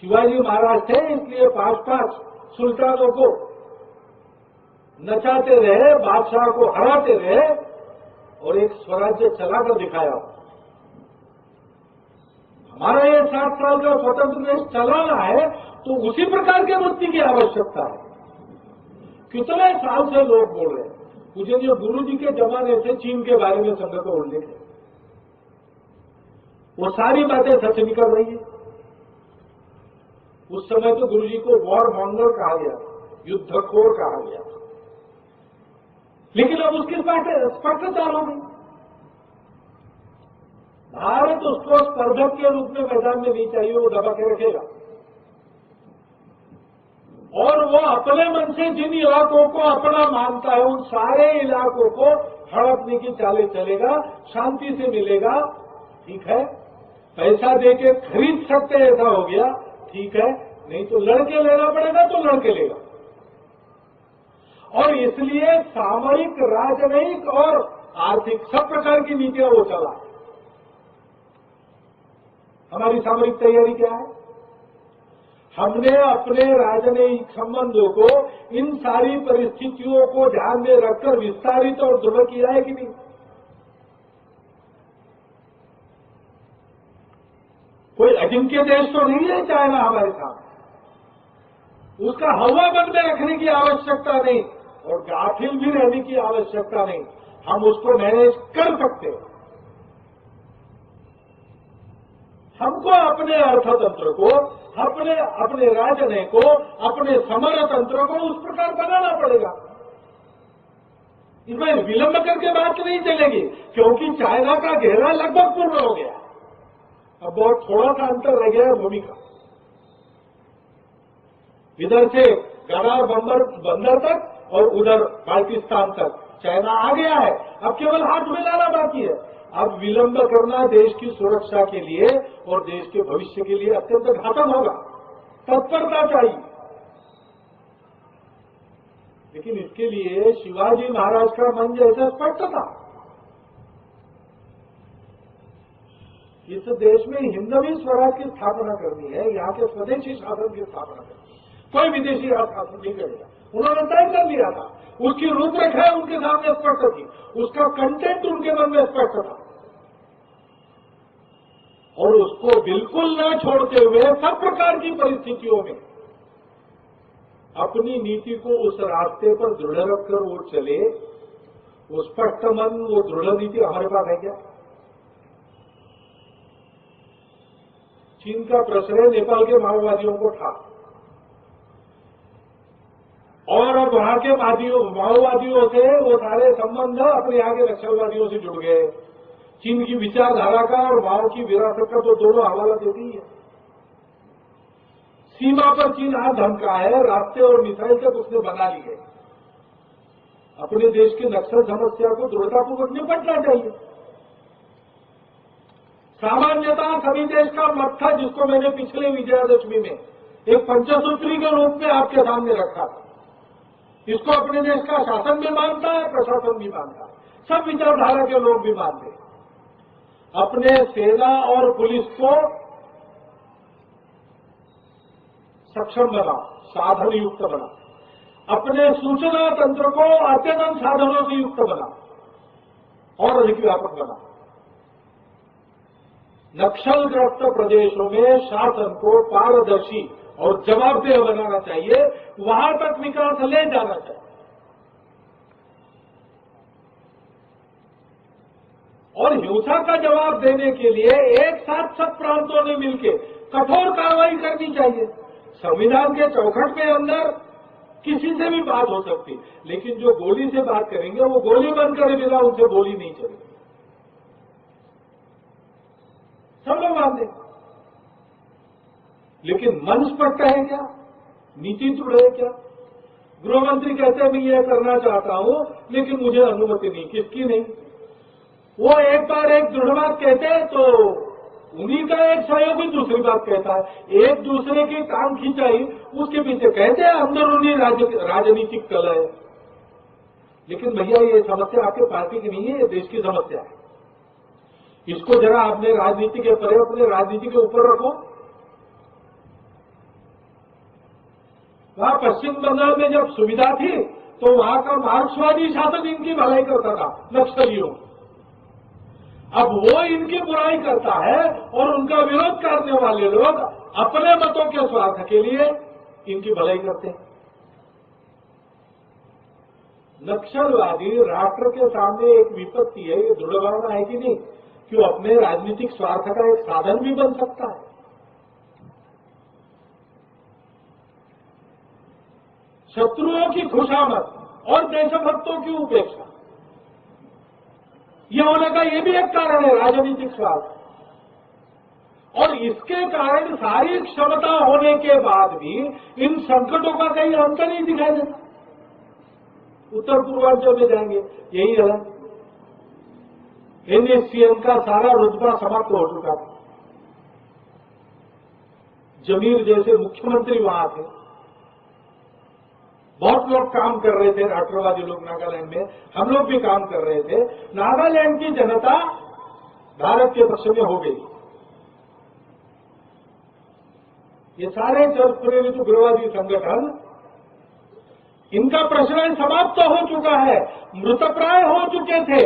शिवाजी महाराज थे, इसलिए 5-5 सुल्तानों को नचाते रहे, बादशाह को हराते रहे और एक स्वराज्य चलाकर दिखाया। हमारा ये 7 साल का स्वतंत्र देश चलाना है तो उसी प्रकार के वृत्ति की आवश्यकता है। कितने साल से लोग बोल रहे हैं, मुझे जो गुरु जी के जमाने से चीन के बारे में संगत को उल्लेख है, वो सारी बातें सच निकल रही है। उस समय तो गुरु जी को वॉर मॉन्गर कहा गया, युद्धखोर कहा गया, लेकिन अब उसकी स्पष्टता हो गई। भारत उसको स्पर्धक के रूप में मैदान में नहीं चाहिए, वो दबा के रखेगा और वो अपने मन से जिन इलाकों को अपना मानता है उन सारे इलाकों को हड़पने की चालें चलेगा, शांति से मिलेगा, ठीक है। पैसा देके खरीद सकते ऐसा हो गया, ठीक है, नहीं तो लड़के लेना पड़ेगा तो लड़के लेगा। और इसलिए सामरिक, राजनयिक और आर्थिक सब प्रकार की नीतियां वो चला। हमारी सामरिक तैयारी क्या है? हमने अपने राजनयिक संबंधों को इन सारी परिस्थितियों को ध्यान में रखकर विस्तारित और दृढ़ किया है कि नहीं? कोई अजिंक्य देश तो नहीं है चाइना हमारे साथ, उसका हवा बंद में रखने की आवश्यकता नहीं और गाफिल भी रहने की आवश्यकता नहीं, हम उसको मैनेज कर सकते हैं। हमको अपने अर्थतंत्र को, अपने राजनय को, अपने समर तंत्र को उस प्रकार बनाना पड़ेगा। इसमें विलंब करके बात नहीं चलेगी, क्योंकि चाइना का घेरा लगभग पूर्ण हो गया, अब बहुत थोड़ा सा अंतर रह गया है भूमि का। इधर से गडार बंदर तक और उधर पाकिस्तान तक चाइना आ गया है, अब केवल हाथ मिलाना बाकी है। अब विलंब करना देश की सुरक्षा के लिए और देश के भविष्य के लिए अत्यंत घातक होगा, तत्परता चाहिए। लेकिन इसके लिए शिवाजी महाराज का मन जैसा स्पष्ट था। इस देश में हिंदवी स्वराज की स्थापना करनी है, यहाँ के स्वदेशी शासन की स्थापना करनी है, कोई विदेशी शासन नहीं करेगा। उन्होंने तय कर लिया था, उसकी रूपरेखा उनके सामने स्पष्ट थी, उसका कंटेंट उनके मन में स्पष्ट था और उसको बिल्कुल न छोड़ते हुए सब प्रकार की परिस्थितियों में अपनी नीति को उस रास्ते पर दृढ़ रखकर वो चले। वो स्पष्ट मन, वो दृढ़ नीति हमारे पास है क्या? चीन का प्रश्रय नेपाल के माओवादियों को था और अब वहां के माओवादियों से वो सारे संबंध अपने यहाँ के नक्सलवादियों से जुड़ गए। चीन की विचारधारा का और माओ की विरासत का तो दोनों हवाला देती है। सीमा पर चीन हाथ धमका है, रास्ते और मिसाइल तक उसने बना ली है। अपने देश की नक्सल समस्या को दृढ़तापूर्वक निपटना चाहिए। सामान्यतः सभी देश का मत था, जिसको मैंने पिछले विजयादशमी में एक पंचसूत्री के रूप में आपके सामने रखा था। इसको अपने देश का शासन भी मानता है, प्रशासन भी मानता है, सब विचारधारा के लोग भी मानते हैं। अपने सेना और पुलिस को सक्षम बना, साधन युक्त बना, अपने सूचना तंत्र को अत्यंत साधनों से युक्त बना और अधिक व्यापक बना। नक्सलग्रस्त प्रदेशों में शासन को पारदर्शी और जवाबदेह बनाना चाहिए, वहां तक विकास ले जाना चाहिए। और हिंसा का जवाब देने के लिए एक साथ सब प्रांतों ने मिलकर कठोर कार्रवाई करनी चाहिए। संविधान के चौखट के अंदर किसी से भी बात हो सकती, लेकिन जो गोली से बात करेंगे वो गोली बंद करे बिना उनसे गोली नहीं चलेगी। सब लोग मान दें, लेकिन मन स्पष्ट है क्या? नीति दृढ़ है क्या? गृह मंत्री कहते हैं मैं ये करना चाहता हूं लेकिन मुझे अनुमति नहीं, किसकी नहीं? वो एक बार एक दृढ़ बात कहते हैं तो उन्हीं का एक सहयोगी दूसरी बात कहता है। एक दूसरे की काम खींचाई उसके पीछे कहते हैं अंदरूनी राजनीतिक कलह है। लेकिन भैया ये समस्या आपके पार्टी की नहीं है, ये देश की समस्या है। इसको जरा आपने राजनीति के परे अपने राजनीति के ऊपर रखो। वहां पश्चिम बंगाल में जब सुविधा थी तो वहां का मार्क्सवादी शासन इनकी भलाई करता था, नक्सलियों। अब वो इनकी बुराई करता है और उनका विरोध करने वाले लोग अपने मतों के स्वार्थ के लिए इनकी भलाई करते हैं। नक्सलवादी राष्ट्र के सामने एक विपत्ति है, ये दृढ़ भावना है कि नहीं कि वो अपने राजनीतिक स्वार्थ का एक साधन भी बन सकता है। शत्रुओं की खुशामद और देशभक्तों की उपेक्षा, यह होने का ये भी एक कारण है, राजनीतिक स्वार्थ। और इसके कारण सारी क्षमता होने के बाद भी इन संकटों का कहीं अंत नहीं दिखाई देता। उत्तर पूर्वांचल में जाएंगे, यही है। NSCN का सारा रुतबा समाप्त हो चुका था। जमीर जैसे मुख्यमंत्री वहां थे, बहुत लोग काम कर रहे थे, राष्ट्रवादी लोग नागालैंड में, हम लोग भी काम कर रहे थे। नागालैंड की जनता भारत के पक्ष में हो गई। ये सारे चर्च प्रेरित उग्रवादी संगठन, इनका प्रचलन समाप्त हो चुका है, मृतप्राय हो चुके थे।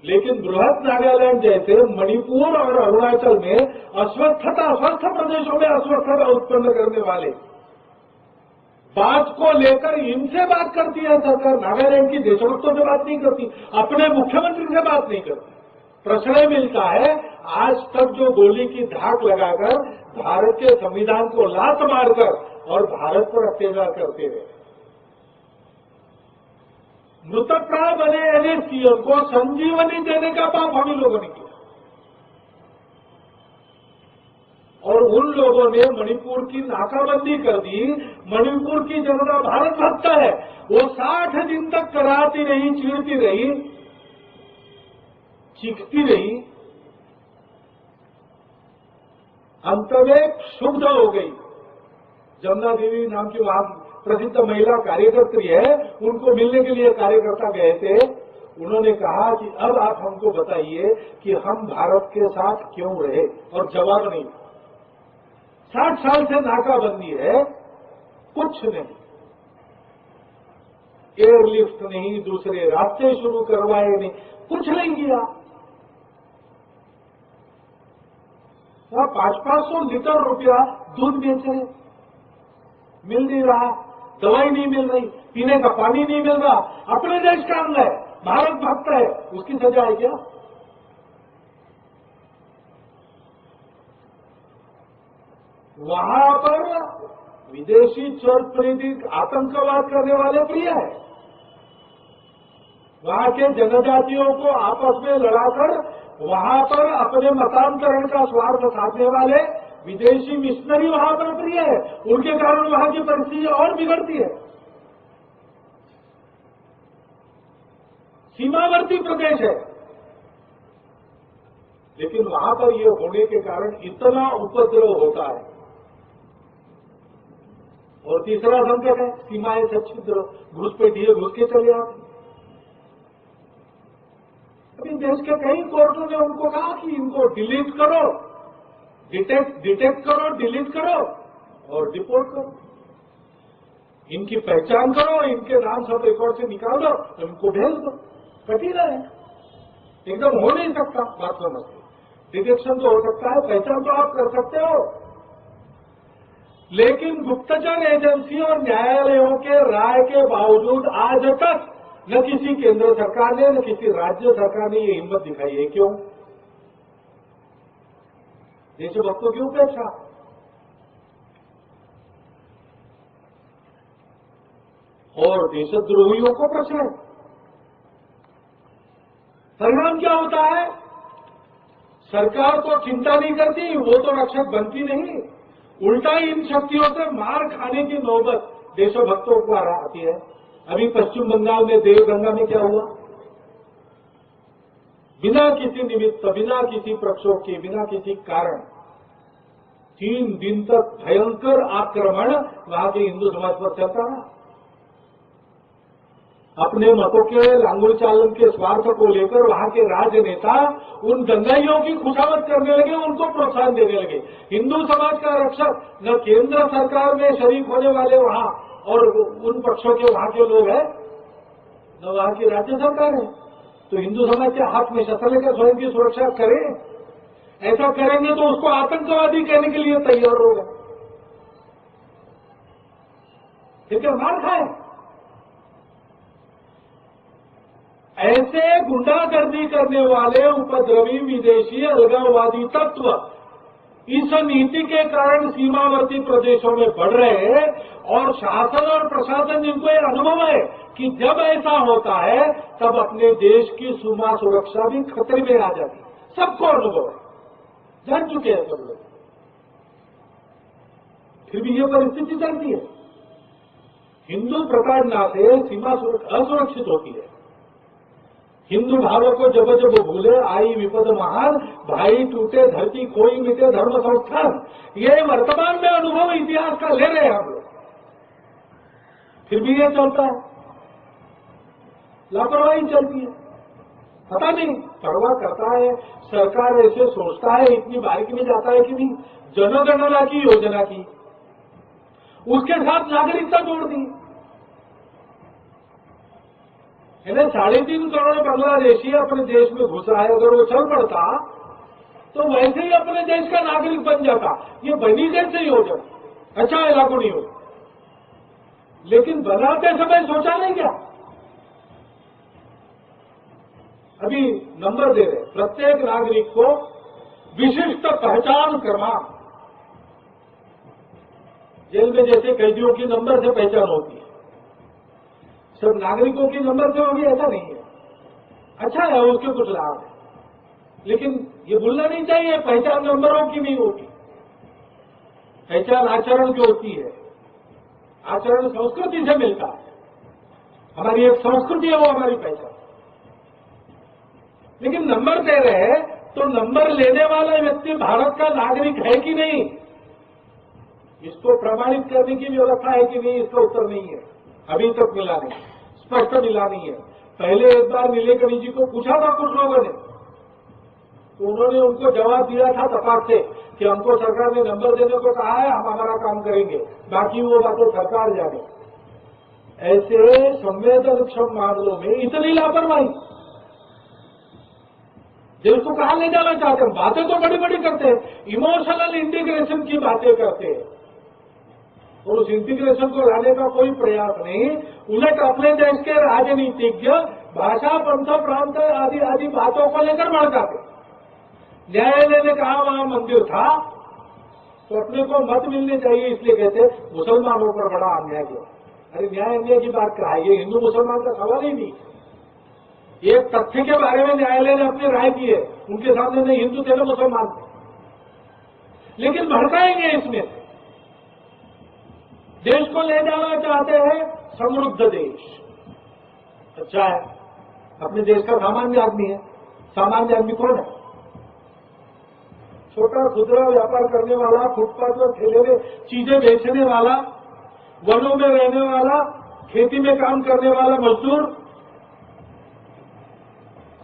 लेकिन बृहद नागालैंड जैसे मणिपुर और अरुणाचल में स्वस्थ प्रदेशों में अस्वस्थता उत्पन्न करने वाले बात को लेकर इनसे बात करती है सरकार। नागालैंड की देशभक्तों से बात नहीं करती, अपने मुख्यमंत्री से बात नहीं करती। प्रश्रय मिलता है आज तक जो गोली की धाक लगाकर भारत के संविधान को लात मारकर और भारत पर अत्याचार करते हुए मृतप्राय बने NSCN को संजीवनी देने का पाप हम ही लोगों ने किया। और उन लोगों ने मणिपुर की नाकाबंदी कर दी। मणिपुर की जनता भारत भक्त है, वो 60 दिन तक कराती रही, चीरती रही, चीखती रही, अंत में क्षुब्ध हो गई। जमुना देवी नाम की वहां प्रसिद्ध महिला कार्यकर्त्री है, उनको मिलने के लिए कार्यकर्ता गए थे। उन्होंने कहा कि अब आप हमको बताइए कि हम भारत के साथ क्यों रहे, और जवाब नहीं। 60 साल से नाकाबंदी है, कुछ नहीं, एयरलिफ्ट नहीं, दूसरे रास्ते शुरू करवाए नहीं, कुछ नहीं किया। 500-500 लीटर रुपया दूध बेचे, मिल नहीं रहा, दवाई नहीं मिल रही, पीने का पानी नहीं मिल रहा। अपने देश का अंग है, भारत भक्त है, उसकी सजा है क्या? वहां पर विदेशी चर्च प्रेरित आतंकवाद करने वाले प्रिय है। वहां के जनजातियों को आपस में लड़ाकर वहां पर अपने मतांतरण का स्वार्थ साधने वाले विदेशी मिशनरी वहां पर प्रिय है। उनके कारण वहां की परिस्थिति और बिगड़ती है। सीमावर्ती प्रदेश है, लेकिन वहां पर यह होने के कारण इतना उपद्रव होता है। और तीसरा संकट है, सीमाएं सच्छिद्र, घुसपैठिए घुस के चले आते। अभी देश के कई कोर्टों ने उनको कहा कि इनको डिलीट करो, डिटेक्ट करो, डिलीट करो और डिपोर्ट करो। इनकी पहचान करो, इनके नाम सब रिकॉर्ड से निकाल दो, इनको भेज दो। कठिन है, एकदम हो नहीं सकता। बात समझते, डिटेक्शन तो हो सकता है, पहचान तो आप कर सकते हो, लेकिन गुप्तचर एजेंसी और न्यायालयों के राय के बावजूद आज तक न किसी केंद्र सरकार ने, न किसी राज्य सरकार ने ये हिम्मत दिखाई है। क्यों? देशभक्तों की उपेक्षा। और देशद्रोहियों को प्रश्न, परिणाम क्या होता है? सरकार तो चिंता नहीं करती, वो तो रक्षक बनती नहीं, उल्टा इन शक्तियों से मार खाने की नौबत देशभक्तों को आती है। अभी पश्चिम बंगाल में देवगंगा में क्या हुआ? बिना किसी निमित्त, बिना किसी प्रक्षोभ के, बिना किसी कारण 3 दिन तक भयंकर आक्रमण वहां के हिंदू समाज पर चलता रहा। अपने मतों के लांगुल चालन के स्वार्थ को लेकर वहां के राजनेता उन दंगाइयों की खुशामद करने लगे, उनको प्रोत्साहन देने लगे। हिंदू समाज का रक्षक न केंद्र सरकार में शरीक होने वाले वहां और उन पक्षों के वहां के लोग हैं, न वहां की राज्य सरकार है। तो हिंदू समाज के हाथ में शस्त्र लेकर स्वयं की सुरक्षा करें। ऐसा करेंगे तो उसको आतंकवादी कहने के लिए तैयार होगा, ठीक है, मार खाए। ऐसे गुंडागर्दी करने वाले उपद्रवी विदेशी अलगाववादी तत्व इस नीति के कारण सीमावर्ती प्रदेशों में बढ़ रहे हैं और शासन और प्रशासन जिनको यह अनुभव है कि जब ऐसा होता है तब अपने देश की सीमा सुरक्षा भी खतरे में आ जाती है। सबको अनुभव है, जान चुके हैं सब लोग, फिर भी ये परिस्थिति चलती है। हिंदू प्रताड़ना से सीमा असुरक्षित होती है। हिंदू भावों को जब जब भूले आई विपद महान, भाई टूटे धरती खोई मिटे धर्म संस्थान। ये वर्तमान में अनुभव इतिहास का ले रहे हैं हम लोग, फिर भी ये चलता है, लापरवाही चलती है। पता नहीं परवाह करता है सरकार, ऐसे सोचता है, इतनी बारीकी में जाता है कि नहीं। जनगणना की योजना की, उसके साथ नागरिकता जोड़ दी। 3.5 करोड़ बांग्लादेशी अपने देश में घुसा है, अगर वो चल पड़ता तो वैसे ही अपने देश का नागरिक बन जाता। ये बनी कैसे योजना, अच्छा है लागू नहीं हो, लेकिन बनाते समय सोचा नहीं क्या। अभी नंबर दे रहे, प्रत्येक नागरिक को विशिष्ट पहचान क्रमांक, जेल में जैसे कैदियों की नंबर से पहचान होती है, सब नागरिकों की नंबर से होगी ऐसा नहीं है। अच्छा है, उसके कुछ लाभ है, लेकिन ये भूलना नहीं चाहिए पहचान नंबरों की नहीं होती। पहचान आचरण की होती है, आचरण संस्कृति से मिलता है। हमारी एक संस्कृति है, वो हमारी पहचान। लेकिन नंबर दे रहे हैं तो नंबर लेने वाला व्यक्ति भारत का नागरिक है कि नहीं, इसको प्रमाणित करने की व्यवस्था है कि नहीं, इसका उत्तर नहीं है, अभी तक मिला नहीं, स्पष्ट मिला नहीं है। पहले एक बार नीलेकणी जी को पूछा था कुछ लोगों ने, तो उन्होंने उनको जवाब दिया था तपाक से कि हमको सरकार ने नंबर देने को कहा है, हम हमारा काम करेंगे, बाकी वो बातें सरकार जाने। ऐसे संवेदनक्षम मामलों में इतनी लापरवाही, देश को कहां ले जाना चाहते हैं। बातें तो बड़ी बड़ी करते हैं, इमोशनल इंटीग्रेशन की बातें करते हैं, और उस इंटीग्रेशन को लाने का कोई प्रयास नहीं। उलट अपने देश के राजनीतिज्ञ भाषा, पंथ, प्रांत आदि आदि बातों को लेकर भड़काते। न्यायालय ने कहा वहां मंदिर था तो अपने को मत मिलने चाहिए, इसलिए कहते मुसलमानों पर बड़ा अन्याय किया। अरे न्याय अन्याय की बात कहा, ये हिंदू मुसलमान का सवाल ही नहीं। एक तथ्य के बारे में न्यायालय ने अपनी राय की है, उनके सामने नहीं हिंदू थे ना मुसलमान थे, लेकिन भड़काएंगे इसमें। देश को ले जाना चाहते हैं समृद्ध देश, अच्छा है, अपने देश का सामान्य आदमी है। सामान्य आदमी कौन है? छोटा खुदरा व्यापार करने वाला, फुटपाथ पर ठेले में चीजें बेचने वाला, वनों में रहने वाला, खेती में काम करने वाला मजदूर,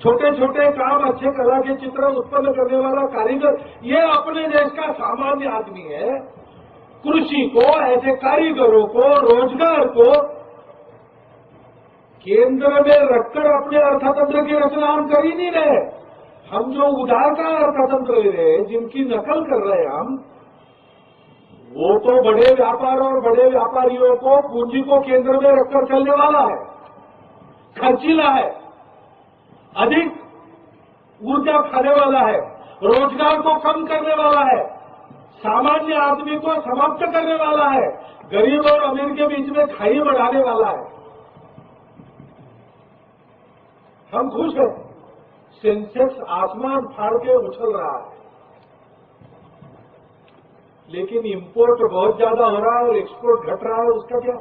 छोटे छोटे काम, अच्छे कला के चित्र उत्पन्न करने वाला कारीगर, ये अपने देश का सामान्य आदमी है। कृषि को, ऐसे कारीगरों को, रोजगार को केंद्र में रखकर अपने अर्थतंत्र की रचना हम कर ही नहीं रहे। हम जो उधार का अर्थतंत्र ले रहे हैं, जिनकी नकल कर रहे हैं हम, वो तो बड़े व्यापार और बड़े व्यापारियों को, पूंजी को केंद्र में रखकर चलने वाला है, खर्चीला है, अधिक ऊर्जा खाने वाला है, रोजगार को कम करने वाला है, सामान्य आदमी को समाप्त करने वाला है, गरीब और अमीर के बीच में खाई बढ़ाने वाला है। हम खुश हैं, सेंसेक्स आसमान फाड़ के उछल रहा है, लेकिन इंपोर्ट बहुत ज्यादा हो रहा है और एक्सपोर्ट घट रहा है, उसका क्या?